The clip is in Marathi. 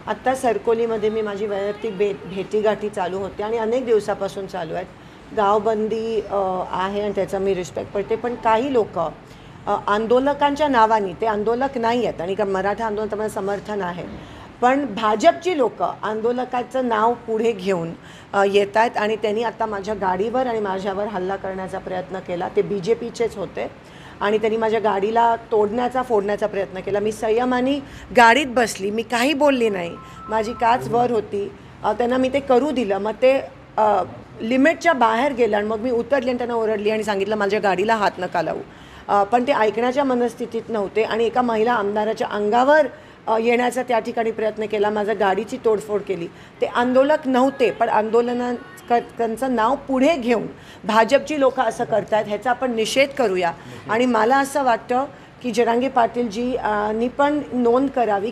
आत्ता सरकोलीमध्ये मी माझी वैयक्तिक भेटीगाठी चालू होते आणि अनेक दिवसापासून चालू आहेत. गावबंदी आहे आणि त्याचा मी रिस्पेक्ट करते, पण काही लोक आंदोलकांच्या नावाने, ते आंदोलक नाही आहेत आणि मराठा आंदोलन तर मला समर्थन आहे, पण भाजपची लोक आंदोलकाचं नाव पुढे घेऊन येत आहेत आणि त्यांनी आता माझ्या गाडीवर आणि माझ्यावर हल्ला करण्याचा प्रयत्न केला. ते BJPचेच होते आणि त्यांनी माझ्या गाडीला फोडण्याचा प्रयत्न केला. मी संयमाने गाडीत बसली, मी काही बोलली नाही, माझी काच वर होती, त्यांना मी ते करू दिलं. मग ते लिमिटच्या बाहेर गेलं आणि मग मी उतरली आणि त्यांना ओरडली आणि सांगितलं माझ्या गाडीला हात नका लावू. पण ते ऐकण्याच्या मनस्थितीत नव्हते आणि एका महिला आमदाराच्या अंगावर येण्याचा त्या ठिकाणी प्रयत्न केला, माझ्या गाडीची तोडफोड केली. ते आंदोलक नव्हते, पण आंदोलनाचं नाव पुढे घेऊन भाजपची लोक असं करतात, ह्याचा आपण निषेध करूया. आणि मला असं वाटतं की जरांगे पाटीलजींनी पण नोंद करावी.